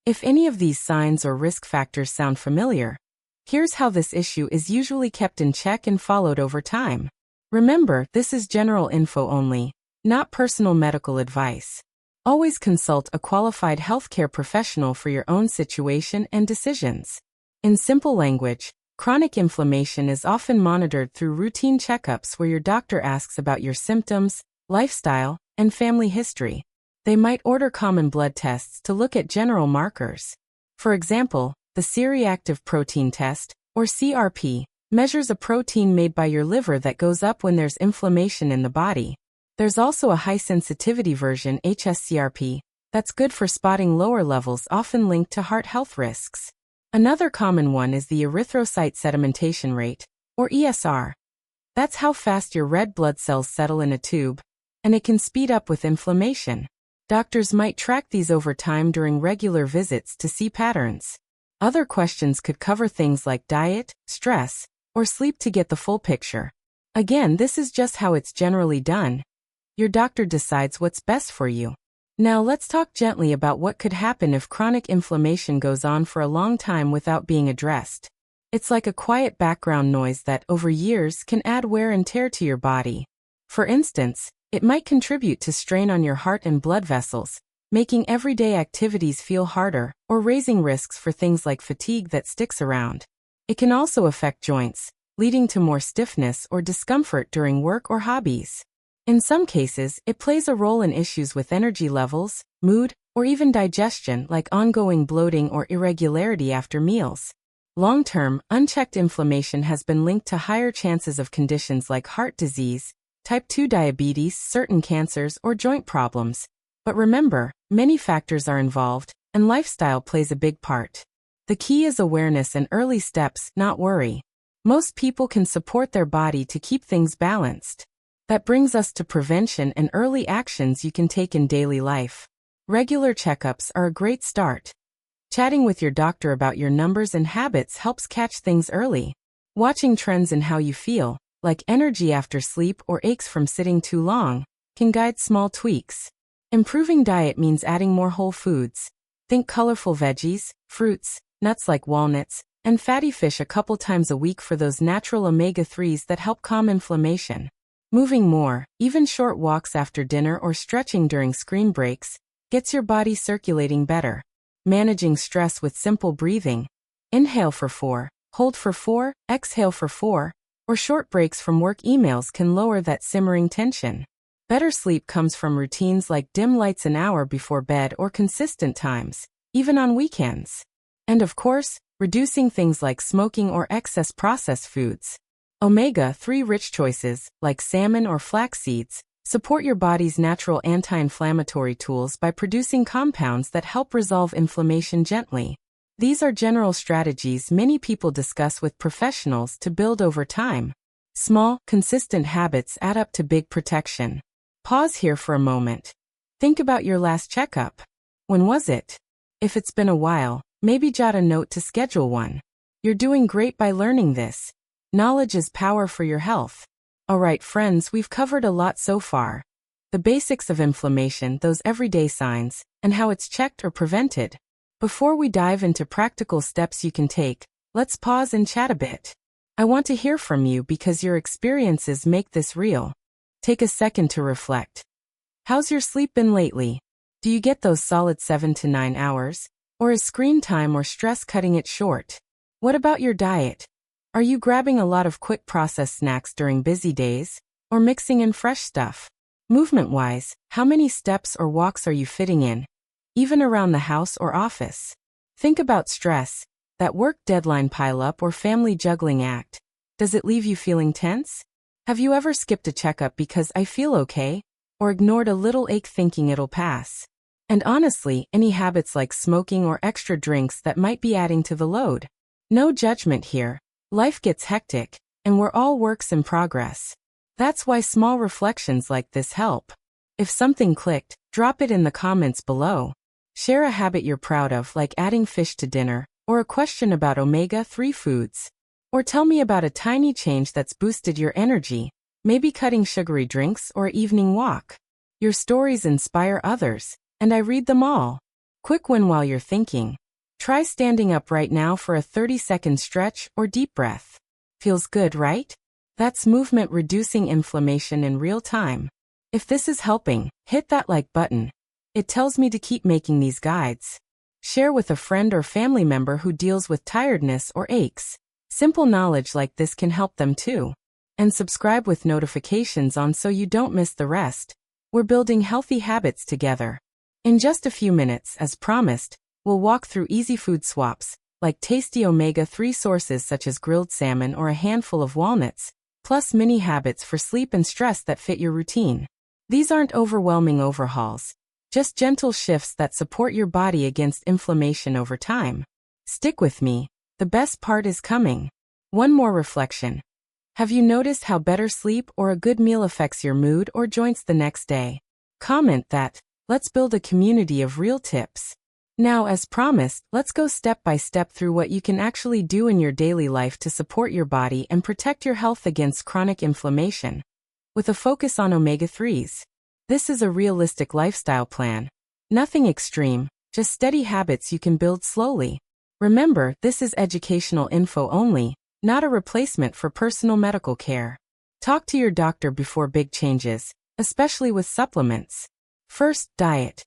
If any of these signs or risk factors sound familiar, here's how this issue is usually kept in check and followed over time. Remember, this is general info only, not personal medical advice. Always consult a qualified healthcare professional for your own situation and decisions. In simple language, chronic inflammation is often monitored through routine checkups where your doctor asks about your symptoms, lifestyle, and family history. They might order common blood tests to look at general markers. For example, the C-reactive protein test, or CRP, measures a protein made by your liver that goes up when there's inflammation in the body. There's also a high-sensitivity version, HSCRP, that's good for spotting lower levels often linked to heart health risks. Another common one is the erythrocyte sedimentation rate, or ESR. That's how fast your red blood cells settle in a tube, and it can speed up with inflammation. Doctors might track these over time during regular visits to see patterns. Other questions could cover things like diet, stress, or sleep to get the full picture. Again, this is just how it's generally done. Your doctor decides what's best for you. Now let's talk gently about what could happen if chronic inflammation goes on for a long time without being addressed. It's like a quiet background noise that, over years, can add wear and tear to your body. For instance, it might contribute to strain on your heart and blood vessels, making everyday activities feel harder, or raising risks for things like fatigue that sticks around. It can also affect joints, leading to more stiffness or discomfort during work or hobbies. In some cases, it plays a role in issues with energy levels, mood, or even digestion, like ongoing bloating or irregularity after meals. Long-term, unchecked inflammation has been linked to higher chances of conditions like heart disease, type 2 diabetes, certain cancers, or joint problems. But remember, many factors are involved, and lifestyle plays a big part. The key is awareness and early steps, not worry. Most people can support their body to keep things balanced. That brings us to prevention and early actions you can take in daily life. Regular checkups are a great start. Chatting with your doctor about your numbers and habits helps catch things early. Watching trends in how you feel, like energy after sleep or aches from sitting too long, can guide small tweaks. Improving diet means adding more whole foods. Think colorful veggies, fruits, nuts like walnuts, and fatty fish a couple times a week for those natural omega-3s that help calm inflammation. Moving more, even short walks after dinner or stretching during screen breaks, gets your body circulating better. Managing stress with simple breathing. Inhale for 4, hold for 4, exhale for 4, or short breaks from work emails can lower that simmering tension. Better sleep comes from routines like dim lights an hour before bed or consistent times, even on weekends. And of course, reducing things like smoking or excess processed foods. Omega-3 rich choices, like salmon or flax seeds, support your body's natural anti-inflammatory tools by producing compounds that help resolve inflammation gently. These are general strategies many people discuss with professionals to build over time. Small, consistent habits add up to big protection. Pause here for a moment. Think about your last checkup. When was it? If it's been a while, maybe jot a note to schedule one. You're doing great by learning this. Knowledge is power for your health. Alright friends, we've covered a lot so far. The basics of inflammation, those everyday signs, and how it's checked or prevented. Before we dive into practical steps you can take, let's pause and chat a bit. I want to hear from you because your experiences make this real. Take a second to reflect. How's your sleep been lately? Do you get those solid 7 to 9 hours? Or is screen time or stress cutting it short? What about your diet? Are you grabbing a lot of quick processed snacks during busy days, or mixing in fresh stuff? Movement-wise, how many steps or walks are you fitting in, even around the house or office? Think about stress, that work deadline pileup or family juggling act. Does it leave you feeling tense? Have you ever skipped a checkup because I feel okay, or ignored a little ache thinking it'll pass? And honestly, any habits like smoking or extra drinks that might be adding to the load? No judgment here. Life gets hectic, and we're all works in progress. That's why small reflections like this help. If something clicked, drop it in the comments below. Share a habit you're proud of, like adding fish to dinner, or a question about omega-3 foods. Or tell me about a tiny change that's boosted your energy, maybe cutting sugary drinks or an evening walk. Your stories inspire others, and I read them all. Quick win while you're thinking. Try standing up right now for a 30-second stretch or deep breath. Feels good, right? That's movement reducing inflammation in real time. If this is helping, hit that like button. It tells me to keep making these guides. Share with a friend or family member who deals with tiredness or aches. Simple knowledge like this can help them too. And subscribe with notifications on so you don't miss the rest. We're building healthy habits together. In just a few minutes, as promised, we'll walk through easy food swaps, like tasty omega-3 sources such as grilled salmon or a handful of walnuts, plus mini habits for sleep and stress that fit your routine. These aren't overwhelming overhauls, just gentle shifts that support your body against inflammation over time. Stick with me, the best part is coming. One more reflection. Have you noticed how better sleep or a good meal affects your mood or joints the next day? Comment that. Let's build a community of real tips. Now, as promised, let's go step by step through what you can actually do in your daily life to support your body and protect your health against chronic inflammation. With a focus on omega-3s. This is a realistic lifestyle plan. Nothing extreme, just steady habits you can build slowly. Remember, this is educational info only, not a replacement for personal medical care. Talk to your doctor before big changes, especially with supplements. First, diet.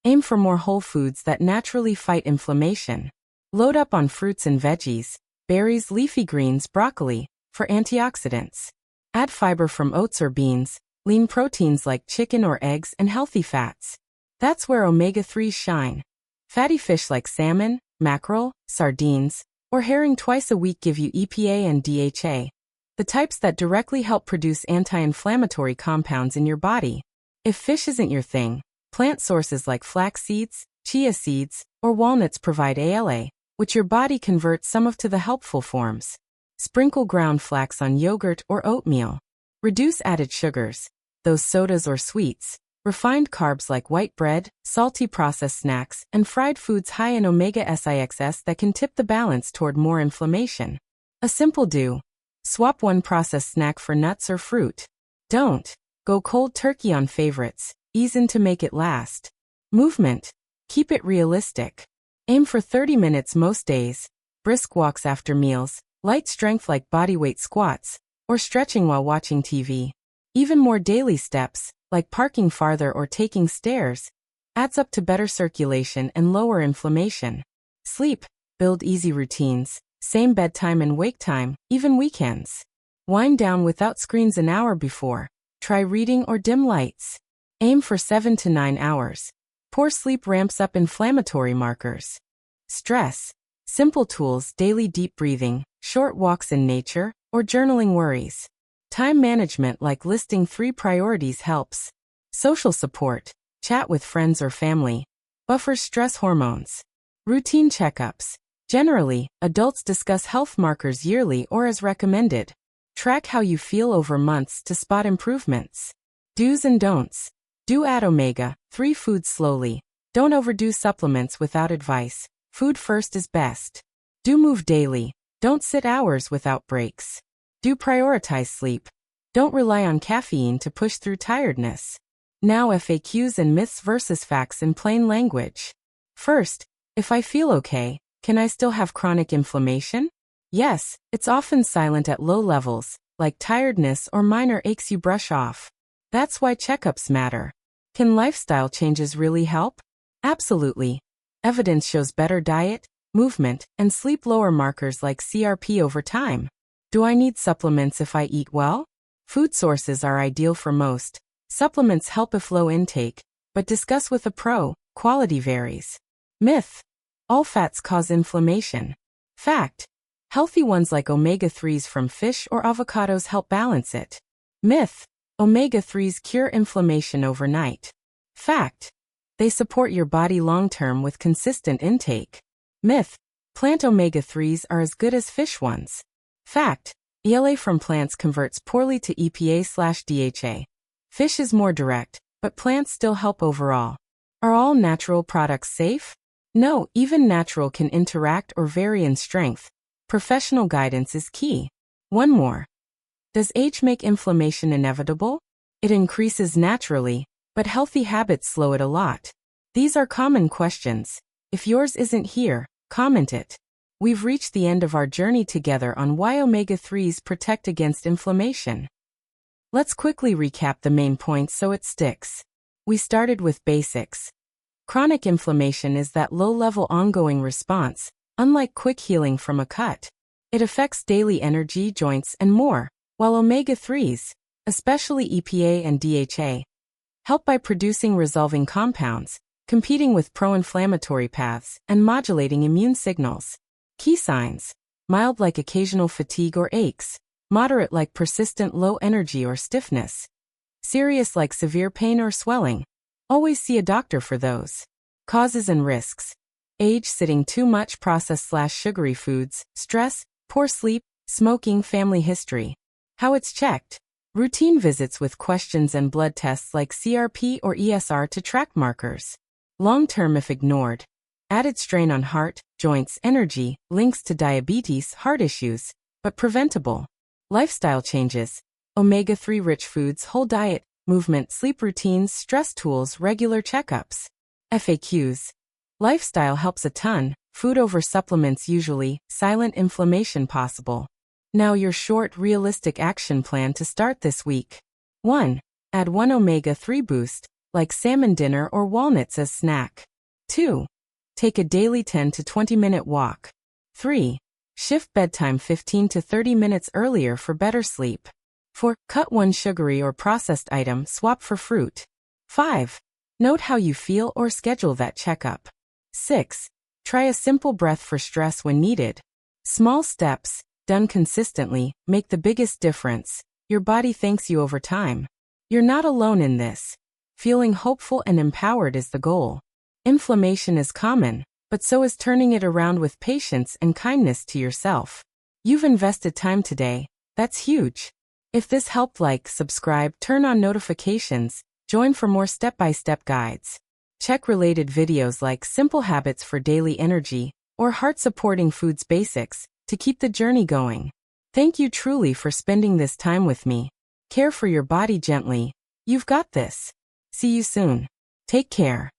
Aim for more whole foods that naturally fight inflammation. Load up on fruits and veggies, berries, leafy greens, broccoli, for antioxidants. Add fiber from oats or beans, lean proteins like chicken or eggs, and healthy fats. That's where omega-3s shine. Fatty fish like salmon, mackerel, sardines, or herring twice a week give you EPA and DHA, the types that directly help produce anti-inflammatory compounds in your body. If fish isn't your thing, plant sources like flax seeds, chia seeds, or walnuts provide ALA, which your body converts some of to the helpful forms. Sprinkle ground flax on yogurt or oatmeal. Reduce added sugars, those sodas or sweets, refined carbs like white bread, salty processed snacks, and fried foods high in omega-6 that can tip the balance toward more inflammation. A simple do. Swap one processed snack for nuts or fruit. Don't go cold turkey on favorites. Ease in to make it last. Movement. Keep it realistic. Aim for 30 minutes most days. Brisk walks after meals, light strength like bodyweight squats, or stretching while watching TV. Even more daily steps, like parking farther or taking stairs, adds up to better circulation and lower inflammation. Sleep. Build easy routines, same bedtime and wake time, even weekends. Wind down without screens an hour before. Try reading or dim lights. Aim for 7 to 9 hours. Poor sleep ramps up inflammatory markers. Stress. Simple tools, daily deep breathing, short walks in nature, or journaling worries. Time management like listing 3 priorities helps. Social support. Chat with friends or family. Buffers stress hormones. Routine checkups. Generally, adults discuss health markers yearly or as recommended. Track how you feel over months to spot improvements. Do's and don'ts. Do add omega-3 foods slowly. Don't overdo supplements without advice. Food first is best. Do move daily. Don't sit hours without breaks. Do prioritize sleep. Don't rely on caffeine to push through tiredness. Now FAQs and myths versus facts in plain language. First, if I feel okay, can I still have chronic inflammation? Yes, it's often silent at low levels, like tiredness or minor aches you brush off. That's why checkups matter. Can lifestyle changes really help? Absolutely. Evidence shows better diet, movement, and sleep lower markers like CRP over time. Do I need supplements if I eat well? Food sources are ideal for most. Supplements help if low intake, but discuss with a pro, quality varies. Myth. All fats cause inflammation. Fact. Healthy ones like omega-3s from fish or avocados help balance it. Myth. Omega-3s cure inflammation overnight. Fact. They support your body long-term with consistent intake. Myth. Plant omega-3s are as good as fish ones. Fact. ELA from plants converts poorly to EPA/DHA. Fish is more direct, but plants still help overall. Are all natural products safe? No, even natural can interact or vary in strength. Professional guidance is key. One more. Does age make inflammation inevitable? It increases naturally, but healthy habits slow it a lot. These are common questions. If yours isn't here, comment it. We've reached the end of our journey together on why omega-3s protect against inflammation. Let's quickly recap the main points so it sticks. We started with basics. Chronic inflammation is that low-level ongoing response, unlike quick healing from a cut. It affects daily energy, joints, and more, while omega-3s, especially EPA and DHA, help by producing resolving compounds, competing with pro-inflammatory paths, and modulating immune signals. Key signs: mild like occasional fatigue or aches, moderate like persistent low energy or stiffness, serious like severe pain or swelling. Always see a doctor for those. Causes and risks: age, sitting too much processed/sugary foods, stress, poor sleep, smoking, family history. How it's checked: routine visits with questions and blood tests like CRP or ESR to track markers. Long-term if ignored: added strain on heart, joints, energy, links to diabetes, heart issues, but preventable. Lifestyle changes: omega-3 rich foods, whole diet, movement, sleep routines, stress tools, regular checkups. FAQs: lifestyle helps a ton, food over supplements usually, silent inflammation possible. Now your short, realistic action plan to start this week. 1. Add 1 omega-3 boost, like salmon dinner or walnuts as snack. 2. Take a daily 10 to 20 minute walk. 3. Shift bedtime 15 to 30 minutes earlier for better sleep. 4. Cut 1 sugary or processed item, swap for fruit. 5. Note how you feel or schedule that checkup. 6. Try a simple breath for stress when needed. Small steps, done consistently, make the biggest difference. Your body thanks you over time. You're not alone in this. Feeling hopeful and empowered is the goal. Inflammation is common, but so is turning it around with patience and kindness to yourself. You've invested time today. That's huge. If this helped, like, subscribe, turn on notifications, join for more step-by-step guides. Check related videos like Simple Habits for Daily Energy or Heart-Supporting Foods Basics to keep the journey going. Thank you truly for spending this time with me. Care for your body gently. You've got this. See you soon. Take care.